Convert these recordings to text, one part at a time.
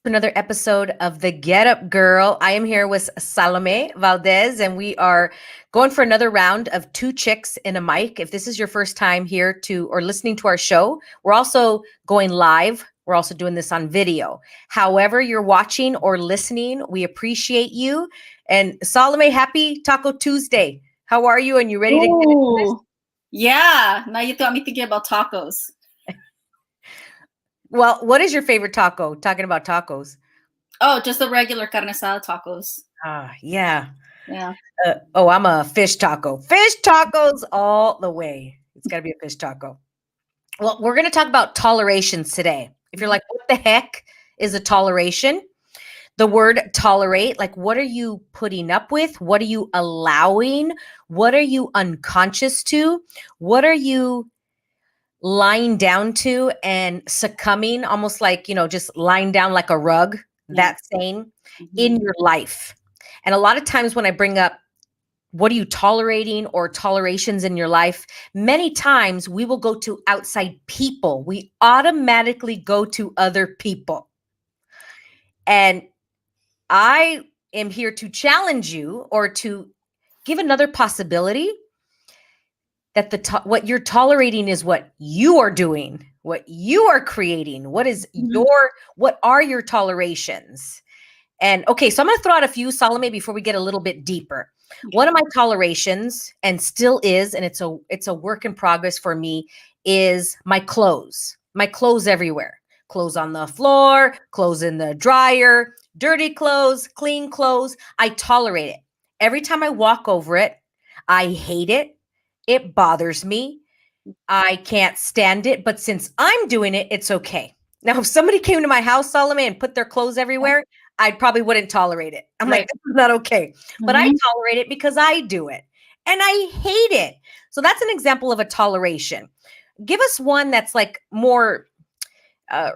another episode of The Get Up Girl. I am here with Salome Valdez, and we are going for another round of Two Chicks in a Mic. If this is your first time here or listening to our show, we're also going live. We're also doing this on video. However you're watching or listening, we appreciate you. And Salome, happy Taco Tuesday. How are you? And you ready to get into this? Yeah, now you got me thinking about tacos. Well, what is your favorite taco? Talking about tacos. Oh, just the regular carne asada tacos. Yeah. Yeah. I'm a fish taco. Fish tacos all the way. It's got to be a fish taco. Well, we're going to talk about tolerations today. If you're like, what the heck is a toleration? The word tolerate, like what are you putting up with? What are you allowing? What are you unconscious to? What are you lying down to and succumbing, almost like, just lying down like a rug, that saying, in your life? And a lot of times when I bring up what are you tolerating or tolerations in your life, many times we will go to outside people. We automatically go to other people. And I am here to challenge you or to give another possibility that what you're tolerating is what you are doing, what you are creating. What are your tolerations? And okay, so I'm going to throw out a few, Salome, before we get a little bit deeper. One of my tolerations, and still is, and it's a work in progress for me, is my clothes. My clothes everywhere. Clothes on the floor, clothes in the dryer, dirty clothes, clean clothes. I tolerate it. Every time I walk over it, I hate it. It bothers me. I can't stand it. But since I'm doing it, it's okay. Now, if somebody came to my house, Salome, and put their clothes everywhere, I probably wouldn't tolerate it. I'm like, this is not okay. But I tolerate it because I do it. And I hate it. So that's an example of a toleration. Give us one that's like more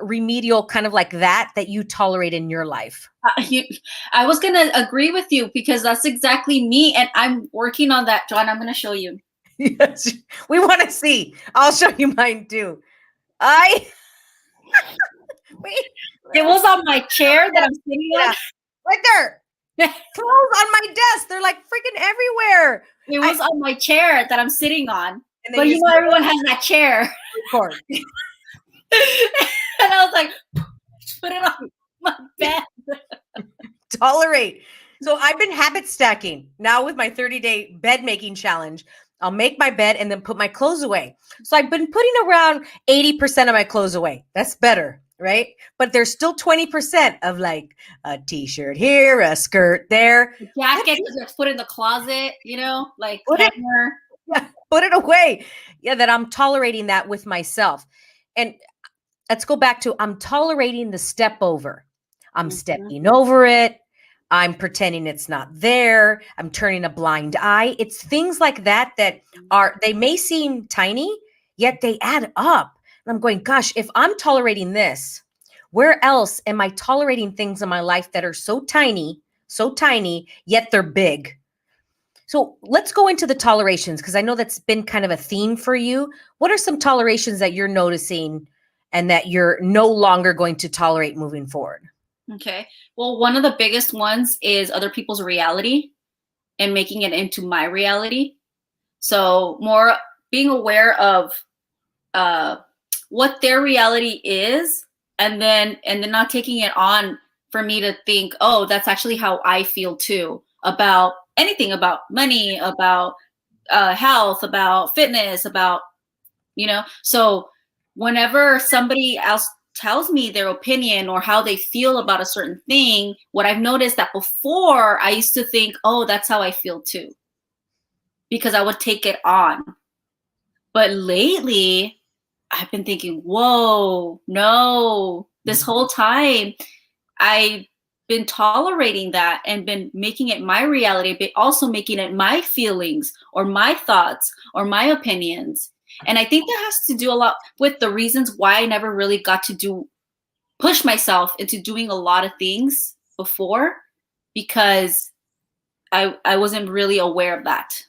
remedial, kind of like that you tolerate in your life. I was going to agree with you because that's exactly me. And I'm working on that, John. I'm going to show you. Yes, we want to see. I'll show you mine too. It was on my chair that I'm sitting on. Right there. Clothes on my desk. They're like freaking everywhere. It was on my chair that I'm sitting on. But everyone has that chair. Of course. And I was like, put it on my bed. Tolerate. So I've been habit stacking now with my 30-day bed making challenge. I'll make my bed and then put my clothes away. So I've been putting around 80% of my clothes away. That's better, right? But there's still 20% of like a t-shirt here, a skirt there. A jacket you just put in the closet, like put it away. Yeah, that I'm tolerating that with myself. And let's go back to I'm tolerating the step over. I'm stepping over it. I'm pretending it's not there. I'm turning a blind eye. It's things like that they may seem tiny, yet they add up. And I'm going, gosh, if I'm tolerating this, where else am I tolerating things in my life that are so tiny, yet they're big? So let's go into the tolerations, because I know that's been kind of a theme for you. What are some tolerations that you're noticing and that you're no longer going to tolerate moving forward? Okay. Well, one of the biggest ones is other people's reality and making it into my reality. So more being aware of what their reality is, and then not taking it on for me to think, oh, that's actually how I feel too about anything, about money, about health, about fitness, about, so whenever somebody else tells me their opinion or how they feel about a certain thing, what I've noticed that before I used to think, oh, that's how I feel too, because I would take it on. But lately I've been thinking, whoa, no, this whole time I've been tolerating that and been making it my reality, but also making it my feelings or my thoughts or my opinions. And I think that has to do a lot with the reasons why I never really got to push myself into doing a lot of things before, because I wasn't really aware of that.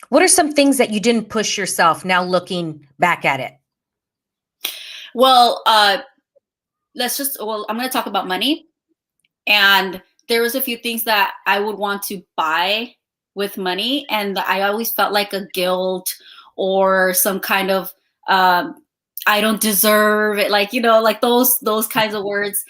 What are some things that you didn't push yourself now looking back at it? Well, I'm going to talk about money. And there was a few things that I would want to buy with money, and I always felt like a guilt or some kind of I don't deserve it, like, like those kinds of words.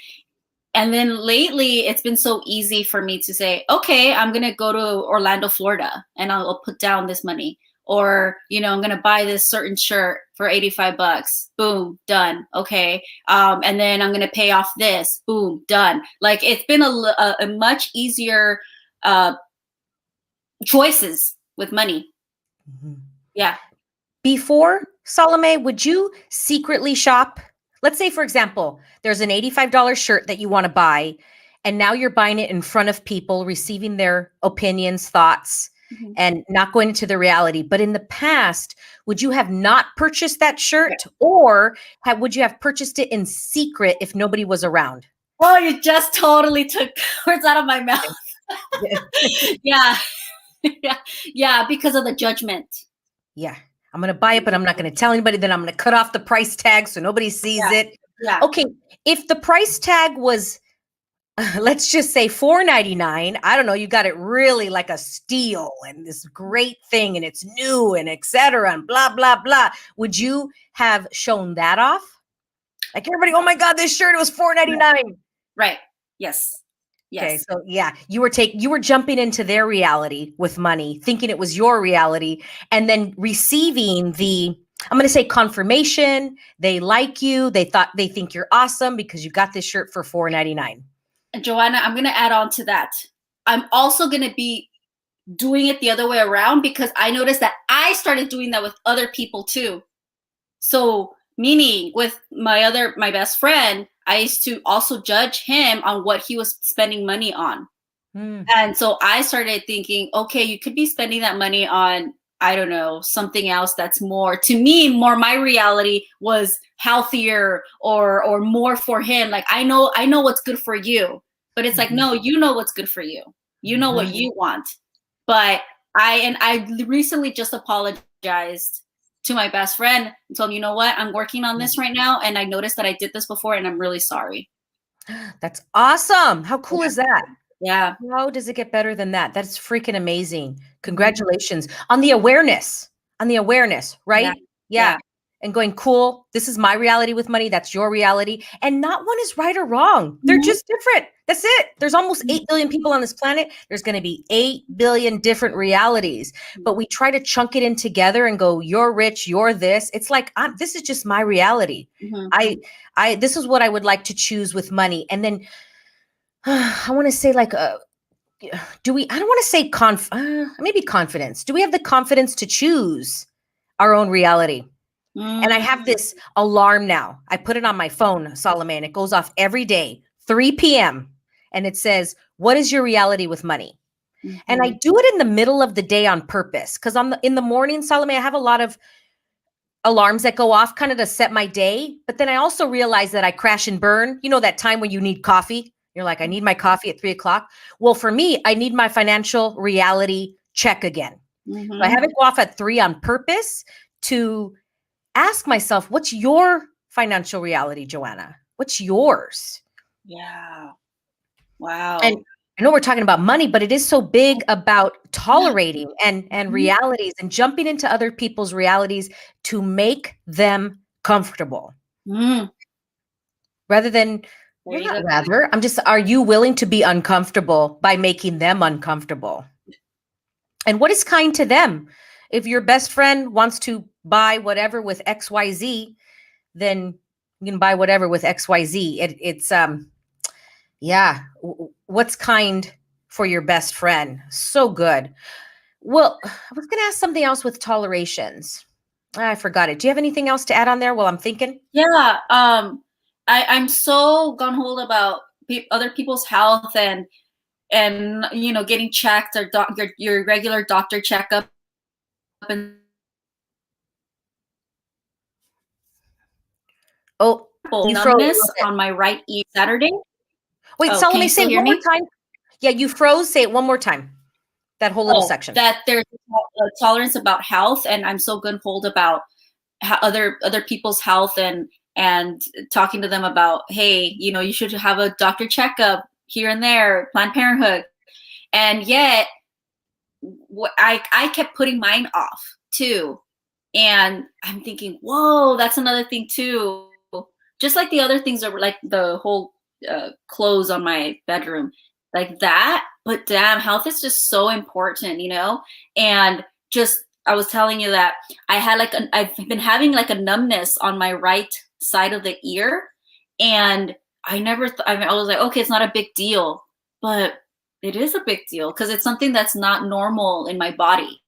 And then lately, it's been so easy for me to say, okay, I'm going to go to Orlando, Florida, and I'll put down this money. Or, I'm going to buy this certain shirt for $85. Boom, done. Okay. And then I'm going to pay off this. Boom, done. Like, it's been a much easier choices with money. Mm-hmm. Yeah. Before, Salome, would you secretly shop? Let's say, for example, there's an $85 shirt that you want to buy, and now you're buying it in front of people, receiving their opinions, thoughts, Mm-hmm. and not going into the reality. But in the past, would you have not purchased that shirt, or would you have purchased it in secret if nobody was around? Oh, you just totally took words out of my mouth. Yeah. Yeah, because of the judgment. Yeah. I'm going to buy it, but I'm not going to tell anybody. Then I'm going to cut off the price tag so nobody sees it. Yeah. Okay. If the price tag was, let's just say $4.99, I don't know, you got it really like a steal and this great thing and it's new and etc. and blah, blah, blah. Would you have shown that off? Like everybody, oh my God, this shirt, it was $4.99. Right. Yes. Yes. Okay, so yeah, you were jumping into their reality with money, thinking it was your reality, and then receiving I'm going to say confirmation. They like you. They think you're awesome because you got this shirt for $4.99. And Joanna, I'm going to add on to that. I'm also going to be doing it the other way around, because I noticed that I started doing that with other people too. So meaning with my best friend, I used to also judge him on what he was spending money on. And so I started thinking, okay, you could be spending that money on, I don't know, something else that's more, to me, more my reality was healthier or more for him. Like, I know what's good for you, but it's like, no, you know what's good for you. You know what you want. But I recently just apologized to my best friend and told him, you know what, I'm working on this right now. And I noticed that I did this before and I'm really sorry. That's awesome. How cool is that? Yeah. How does it get better than that? That's freaking amazing. Congratulations on the awareness, right? Yeah. And going, cool. This is my reality with money. That's your reality. And not one is right or wrong. They're just different. That's it. There's almost 8 billion people on this planet. There's going to be 8 billion different realities, but we try to chunk it in together and go, you're rich, you're this. It's like, this is just my reality. This is what I would like to choose with money. And then I want to say like, I don't want to say maybe confidence. Do we have the confidence to choose our own reality? And I have this alarm now. I put it on my phone, Salome, and it goes off every day, 3 p.m. And it says, what is your reality with money? And I do it in the middle of the day on purpose. Because in the morning, Salome, I have a lot of alarms that go off kind of to set my day. But then I also realize that I crash and burn. You know, that time when you need coffee? You're like, I need my coffee at 3 o'clock. Well, for me, I need my financial reality check again. So I have it go off at 3 on purpose to ask myself, what's your financial reality, Joanna? What's yours? Yeah. Wow. And I know we're talking about money, but it is so big about tolerating and realities and jumping into other people's realities to make them comfortable. Rather than, are you willing to be uncomfortable by making them uncomfortable? And what is kind to them? If your best friend wants to buy whatever with XYZ, then you can buy whatever with XYZ. What's kind for your best friend? So good. Well, I was going to ask something else with tolerations. I forgot it. Do you have anything else to add on there while I'm thinking? Yeah. I'm so gung-ho about other people's health and getting checked or your regular doctor checkup and you numbness on my right ear Saturday. Wait, Salome, say it one more time. Yeah, you froze. Say it one more time. That whole little section. That there's a tolerance about health, and I'm so gung-ho about other people's health and and talking to them about, hey, you should have a doctor checkup here and there, Planned Parenthood. And yet I kept putting mine off too. And I'm thinking, whoa, that's another thing too. Just like the other things that were like the whole clothes on my bedroom, like that. But damn, health is just so important, And just, I was telling you that I've been having like a numbness on my right side of the ear. And I was like, okay, it's not a big deal. But it is a big deal because it's something that's not normal in my body,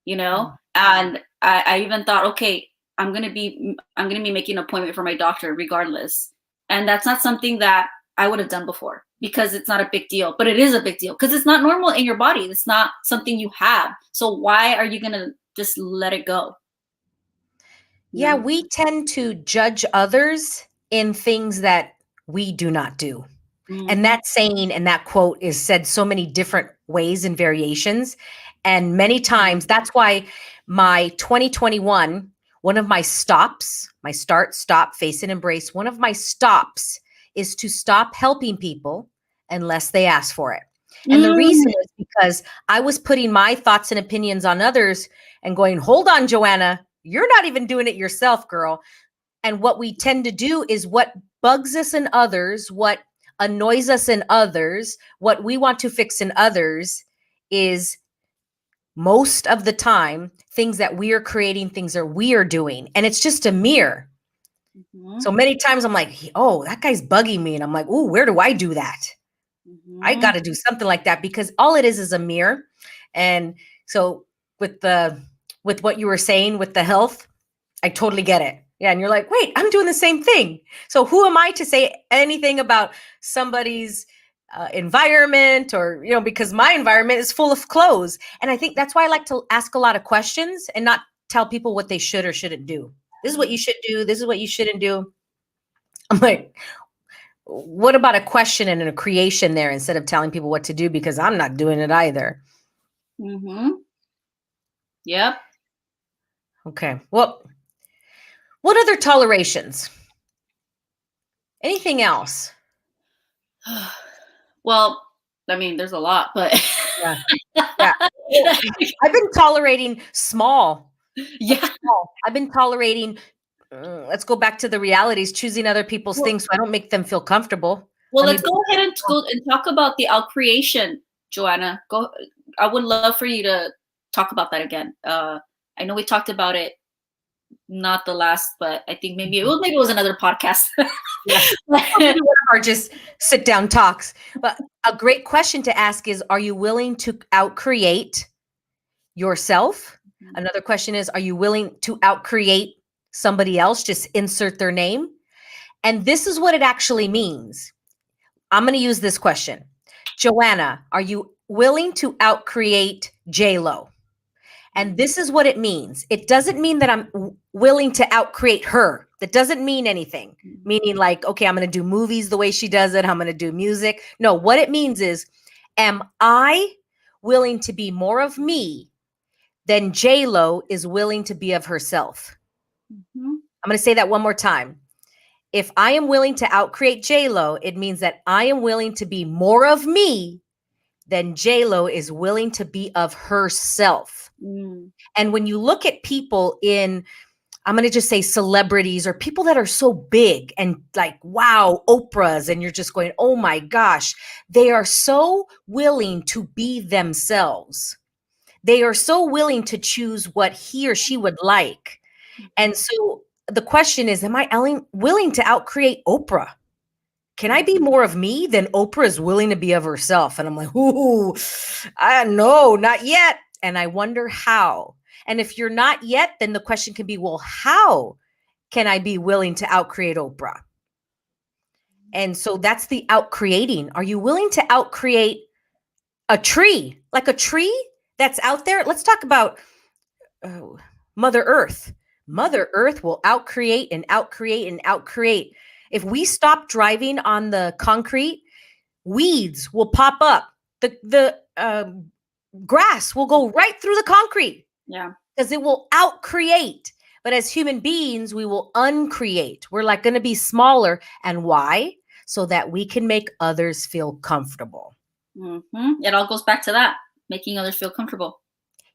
And I even thought, okay, I'm gonna be making an appointment for my doctor regardless, and that's not something that I would have done before because it's not a big deal, but it is a big deal because it's not normal in your body. It's not something you have. So why are you gonna just let it go? Yeah, we tend to judge others in things that we do not do. And that saying and that quote is said so many different ways and variations. And many times that's why my 2021, one of my stops, my start, stop, face and embrace, one of my stops is to stop helping people unless they ask for it. And the reason is because I was putting my thoughts and opinions on others and going, hold on, Joanna, you're not even doing it yourself, girl. And what we tend to do is what bugs us in others, what annoys us in others, what we want to fix in others is most of the time things that we are creating, things that we are doing. And it's just a mirror. So many times I'm like, oh, that guy's bugging me. And I'm like, oh, where do I do that? I got to do something like that because all it is a mirror. And so with what you were saying with the health, I totally get it. Yeah. And you're like, wait, I'm doing the same thing. So who am I to say anything about somebody's environment or, because my environment is full of clothes. And I think that's why I like to ask a lot of questions and not tell people what they should or shouldn't do. This is what you should do. This is what you shouldn't do. I'm like, what about a question and a creation there instead of telling people what to do because I'm not doing it either. Yep. Okay. Well, what other tolerations? Anything else? Well, I mean, there's a lot, but yeah. I've been tolerating small. Yeah. I've been tolerating. Let's go back to the realities, choosing other people's things so I don't make them feel comfortable. Well, let's go ahead and talk about the outcreation, Joanna. I would love for you to talk about that again. I know we talked about it, not the last, but I think maybe it was another podcast. One of our just sit down talks. But a great question to ask is, are you willing to outcreate yourself? Another question is, are you willing to outcreate somebody else? Just insert their name. And this is what it actually means. I'm going to use this question. Joanna, are you willing to outcreate J-Lo? And this is what it means. It doesn't mean that I'm willing to outcreate her. That doesn't mean anything. Meaning like, okay, I'm going to do movies the way she does it. I'm going to do music. No, what it means is, am I willing to be more of me than J-Lo is willing to be of herself? I'm going to say that one more time. If I am willing to outcreate J-Lo, it means that I am willing to be more of me than J-Lo is willing to be of herself. And when you look at people in, I'm going to just say celebrities or people that are so big and like, wow, Oprah's, and you're just going, oh my gosh, they are so willing to be themselves. They are so willing to choose what he or she would like. And so the question is, am I willing to outcreate Oprah? Can I be more of me than Oprah is willing to be of herself? And I'm like, ooh, no, not yet. And I wonder how. And if you're not yet, then the question can be, well, how can I be willing to outcreate Oprah? And so that's the outcreating. Are you willing to outcreate a tree? Like a tree that's out there? Let's talk about Mother Earth. Mother Earth will outcreate and outcreate and outcreate. If we stop driving on the concrete, weeds will pop up. The grass will go right through the concrete. Yeah. Because it will outcreate. But as human beings, we will uncreate. We're like going to be smaller. And why? So that we can make others feel comfortable. It all goes back to that, making others feel comfortable.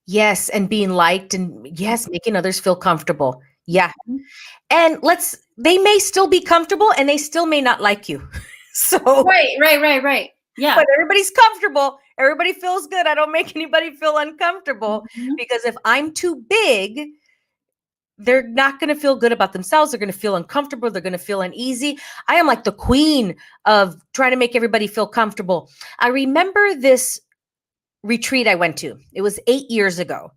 Yes, and being liked, and yes, making others feel comfortable. Yeah. Mhm. And they may still be comfortable and they still may not like you. So, Right. Yeah. but everybody's comfortable. Everybody feels good. I don't make anybody feel uncomfortable because if I'm too big, they're not going to feel good about themselves. They're going to feel uncomfortable. They're going to feel uneasy. I am like the queen of trying to make everybody feel comfortable. I remember this retreat I went to. It was 8 years ago.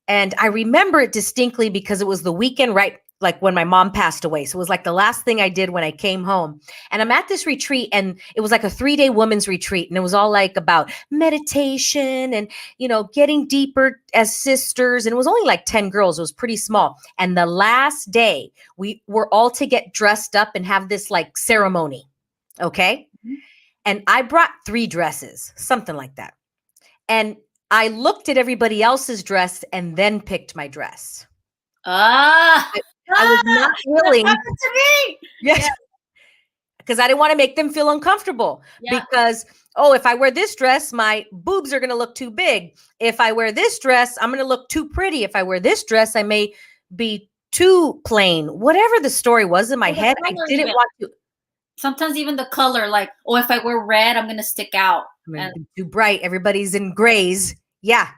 And I remember it distinctly because it was the weekend, right? Like when my mom passed away. So it was like the last thing I did when I came home. And I'm at this retreat, and it was like a 3-day women's retreat. And it was all like about meditation and, getting deeper as sisters. And it was only like 10 girls. It was pretty small. And the last day, we were all to get dressed up and have this like ceremony. Okay. And I brought 3 dresses, something like that. And I looked at everybody else's dress and then picked my dress. Ah, I was not willing. That happened to me. Yes. Yeah. Because I didn't want to make them feel uncomfortable. Yeah. Because, if I wear this dress, my boobs are going to look too big. If I wear this dress, I'm going to look too pretty. If I wear this dress, I may be too plain. Whatever the story was in my head, I didn't want to. Sometimes even the color, like, if I wear red, I'm going to stick out. I'm going to be too bright. Everybody's in grays. Yeah.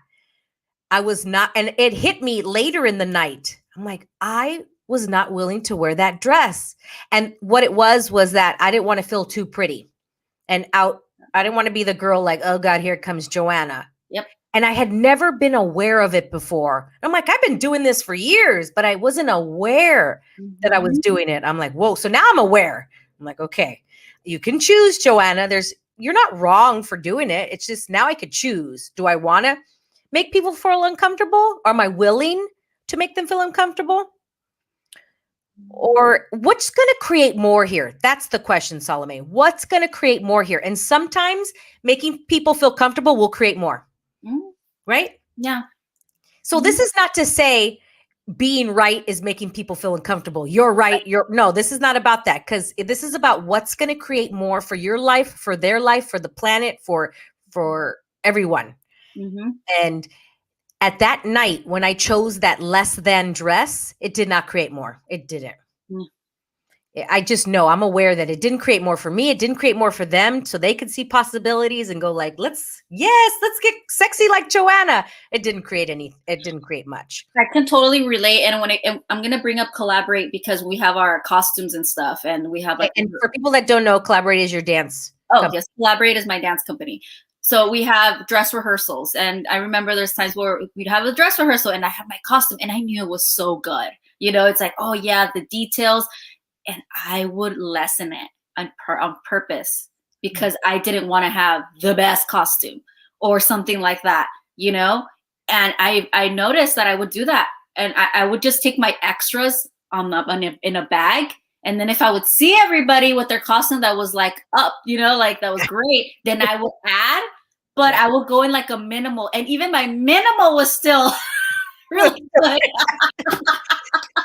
I was not, and it hit me later in the night. I'm like, I was not willing to wear that dress. And what it was that I didn't want to feel too pretty and out. I didn't want to be the girl like, oh God, here comes Joanna. Yep. And I had never been aware of it before. I'm like, I've been doing this for years, but I wasn't aware that I was doing it. I'm like, whoa. So now I'm aware. I'm like, okay, you can choose, Joanna. You're not wrong for doing it. It's just now I could choose. Do I want to make people feel uncomfortable? Or am I willing to make them feel uncomfortable? Or what's going to create more here? That's the question, Salome. What's going to create more here? And sometimes making people feel comfortable will create more. Right? Yeah. So this is not to say being right is making people feel uncomfortable. You're right. No, this is not about that, because this is about what's going to create more for your life, for their life, for the planet, for everyone. And at that night, when I chose that less than dress, it did not create more. It didn't. I just know, I'm aware that it didn't create more for me. It didn't create more for them, so they could see possibilities and go like, let's get sexy like Joanna. It didn't create much. I can totally relate. And I'm going to bring up Collaborate, because we have our costumes and stuff, and we have like, and for people that don't know, Collaborate is your dance. Yes. Collaborate is my dance company. So we have dress rehearsals. And I remember there's times where we'd have a dress rehearsal and I had my costume and I knew it was so good. It's like, oh yeah, the details. And I would lessen it on purpose because I didn't want to have the best costume or something like that, And I noticed that I would do that. And I would just take my extras in a bag. And then if I would see everybody with their costume that was like up, like that was great, then I would add, but I would go in like a minimal. And even my minimal was still really good.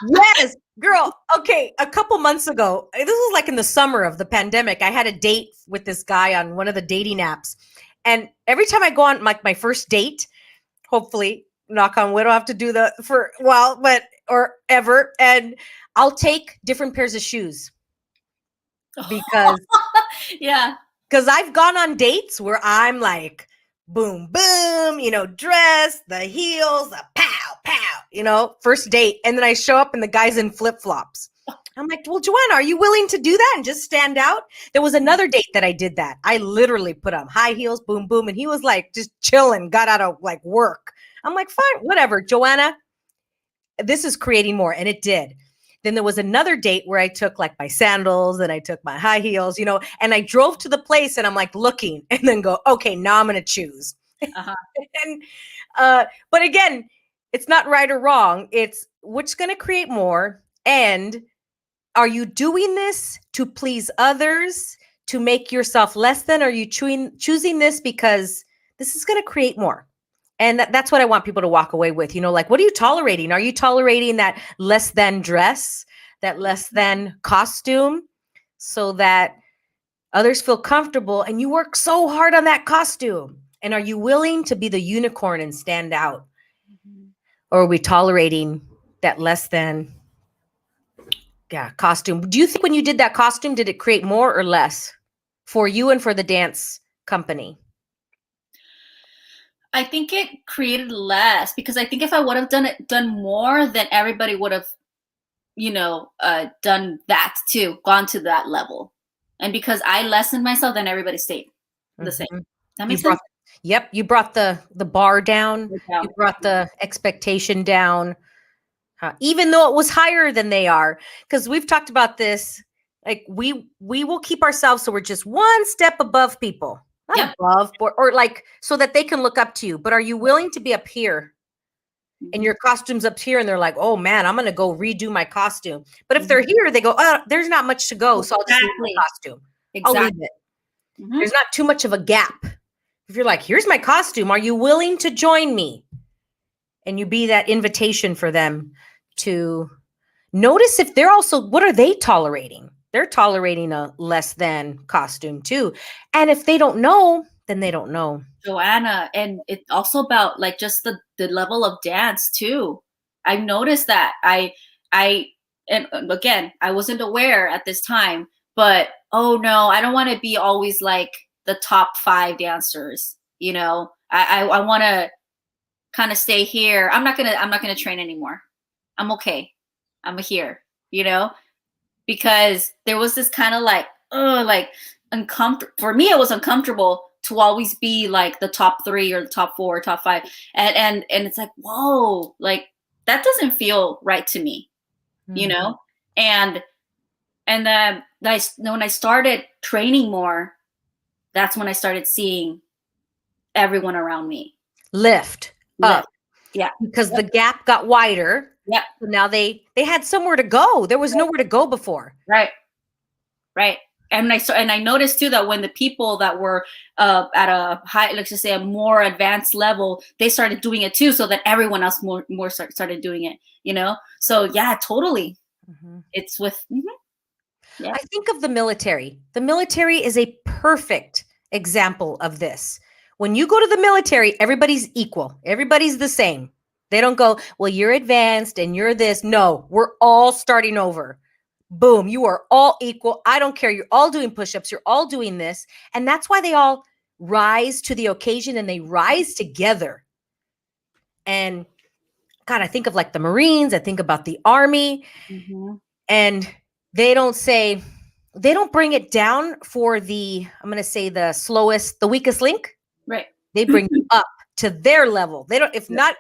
Yes, girl. Okay. A couple months ago, this was like in the summer of the pandemic, I had a date with this guy on one of the dating apps. And every time I go on my first date, hopefully, knock on wood, I don't have to do that for a while, or ever. And I'll take different pairs of shoes because because I've gone on dates where I'm like, boom, boom, dress, the heels, the pow, pow, first date. And then I show up and the guy's in flip-flops. I'm like, well, Joanna, are you willing to do that and just stand out? There was another date that I did that. I literally put on high heels, boom, boom. And he was like, just chilling, got out of like work. I'm like, fine, whatever, Joanna, this is creating more. And it did. Then there was another date where I took like my sandals and I took my high heels, and I drove to the place and I'm like looking and then go, okay, now I'm going to choose. And, but again, it's not right or wrong. It's what's going to create more. And are you doing this to please others, to make yourself less than? Or are you choosing this because this is going to create more? And that's what I want people to walk away with. Like, what are you tolerating? Are you tolerating that less than dress, that less than costume, so that others feel comfortable and you work so hard on that costume? And are you willing to be the unicorn and stand out? Or are we tolerating that less than costume? Do you think when you did that costume, did it create more or less for you and for the dance company? I think it created less, because I think if I would have done more, then everybody would have, done that too, gone to that level. And because I lessened myself, then everybody stayed the same. That makes sense? Yep. You brought the bar down. Yeah. You brought the expectation down, even though it was higher than they are. Because we've talked about this. Like, we will keep ourselves so we're just one step above people. Not above, or like, so that they can look up to you. But are you willing to be up here? And your costume's up here, and they're like, oh man, I'm going to go redo my costume. But if they're here, they go, oh, there's not much to go. So I'll just leave my costume. I'll leave it. There's not too much of a gap. If you're like, here's my costume, are you willing to join me? And you be that invitation for them to notice if they're also, what are they tolerating? They're tolerating a less than costume too. And if they don't know, then they don't know. Joanna, and it's also about like just the level of dance too. I've noticed that and again, I wasn't aware at this time, but oh no, I don't want to be always like the top 5 dancers. I want to kind of stay here. I'm not gonna train anymore. I'm okay. I'm here. Because there was this kind of like uncomfortable. For me, it was uncomfortable to always be like the top 3 or the top 4 or top 5, and it's like, whoa, like that doesn't feel right to me, and then when I started training more, that's when I started seeing everyone around me lift up. Yeah, because the gap got wider. Yeah. So now they had somewhere to go. There was nowhere to go before. Right. And I noticed too that when the people that were at a high, let's just say a more advanced level, they started doing it too, so that everyone else more started doing it. So yeah, totally. It's with. Yeah. I think of the military. The military is a perfect example of this. When you go to the military, everybody's equal. Everybody's the same. They don't go, well, you're advanced and you're this. No, we're all starting over. Boom, you are all equal. I don't care. You're all doing push-ups. You're all doing this. And that's why they all rise to the occasion and they rise together. And God, I think of like the Marines. I think about the Army. And they don't bring it down for the, I'm going to say the slowest, the weakest link. Right. They bring you up to their level. They don't, if not,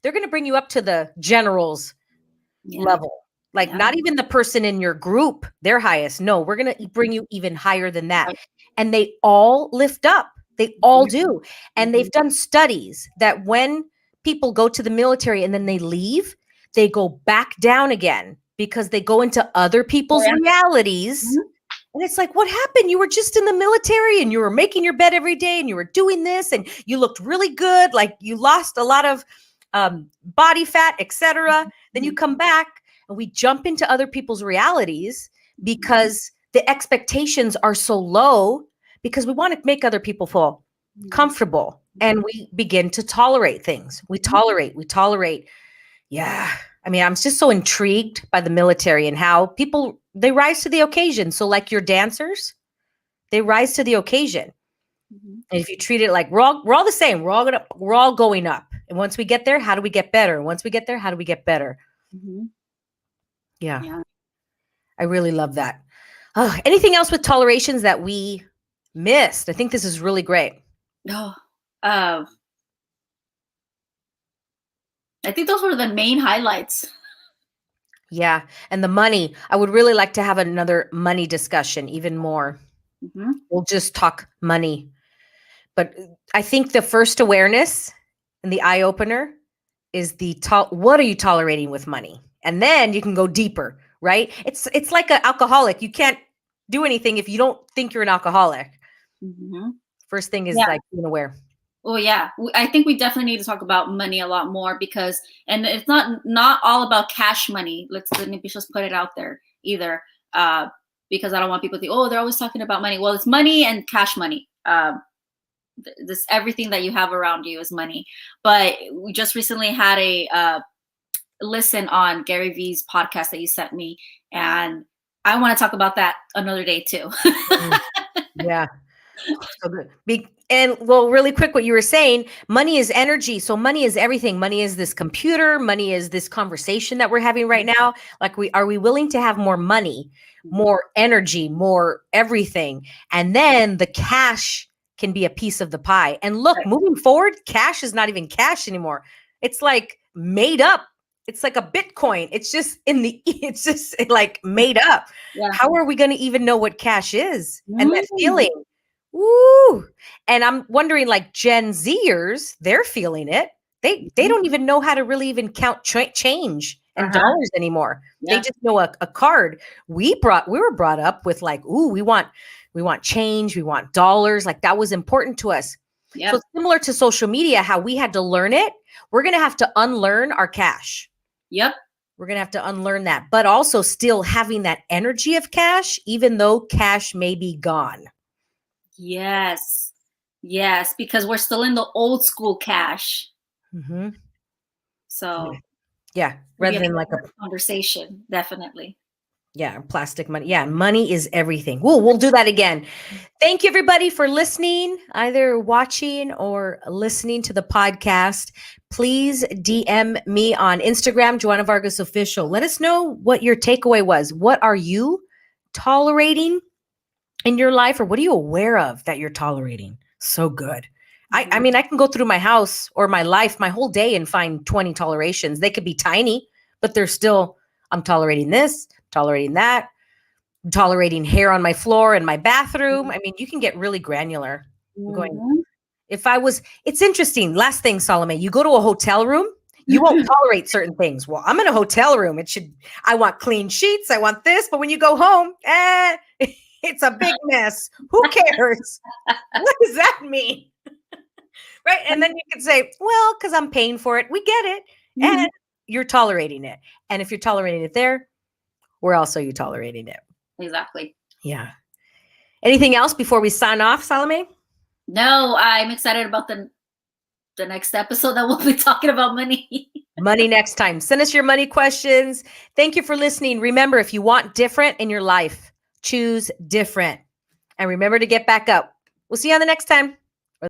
they're going to bring you up to the general's level. Like not even the person in your group, their highest. No, we're going to bring you even higher than that. Right. And they all lift up. They all do. And they've done studies that when people go to the military and then they leave, they go back down again because they go into other people's realities. And it's like, what happened? You were just in the military and you were making your bed every day and you were doing this and you looked really good. Like you lost a lot of body fat, etc. Then you come back and we jump into other people's realities because the expectations are so low because we want to make other people feel comfortable. And we begin to tolerate things. We tolerate. Yeah. I mean, I'm just so intrigued by the military and how people, they rise to the occasion. So like your dancers, they rise to the occasion. And if you treat it like we're all the same, we're all going up. And once we get there, how do we get better? Once we get there, how do we get better? Yeah. I really love that. Anything else with tolerations that we missed? I think this is really great. No. I think those were the main highlights. Yeah. And the money, I would really like to have another money discussion even more. We'll just talk money. But I think the first awareness and the eye opener is what are you tolerating with money? And then you can go deeper, right? It's like an alcoholic. You can't do anything if you don't think you're an alcoholic. First thing is like being aware. Oh yeah, I think we definitely need to talk about money a lot more because, and it's not all about cash money. Let me just put it out there either, because I don't want people to think, oh, they're always talking about money. Well, it's money and cash money. This everything that you have around you is money. But we just recently had a listen on Gary Vee's podcast that you sent me, and I want to talk about that another day too. Yeah. So good. And well, really quick, what you were saying, money is energy. So money is everything. Money is this computer. Money is this conversation that we're having right now. Like, are we willing to have more money, more energy, more everything? And then the cash can be a piece of the pie. And look, moving forward, cash is not even cash anymore. It's like made up. It's like a Bitcoin. It's just it's just like made up. Yeah. How are we going to even know what cash is and that feeling? Woo! And I'm wondering, like Gen Zers, they're feeling it. They don't even know how to really even count change and dollars anymore. Yeah. They just know a card. We were brought up with like, ooh, we want change, we want dollars. Like that was important to us. Yep. So similar to social media, how we had to learn it, we're gonna have to unlearn our cash. Yep. We're gonna have to unlearn that, but also still having that energy of cash, even though cash may be gone. Yes. Yes, because we're still in the old school cash. Mm-hmm. So yeah, rather than like a conversation, definitely. Yeah, plastic money. Yeah, money is everything. We'll do that again. Thank you everybody for listening, either watching or listening to the podcast. Please DM me on Instagram, Joanna Vargas Official. Let us know what your takeaway was. What are you tolerating in your life, or what are you aware of that you're tolerating? So good. I mean, I can go through my house or my life, my whole day, and find 20 tolerations. They could be tiny, but they're still, I'm tolerating this, tolerating that, tolerating hair on my floor in my bathroom. I mean, you can get really granular. Going, it's interesting. Last thing, Salome, you go to a hotel room, you won't tolerate certain things. Well, I'm in a hotel room. I want clean sheets. I want this. But when you go home, it's a big mess. Who cares? What does that mean? Right. And then you could say, well, because I'm paying for it. We get it. And you're tolerating it. And if you're tolerating it there, where else are you tolerating it? Exactly. Yeah. Anything else before we sign off, Salome? No, I'm excited about the next episode that we'll be talking about money. Money next time. Send us your money questions. Thank you for listening. Remember, if you want different in your life, choose different. And remember to get back up. We'll see you on the next time.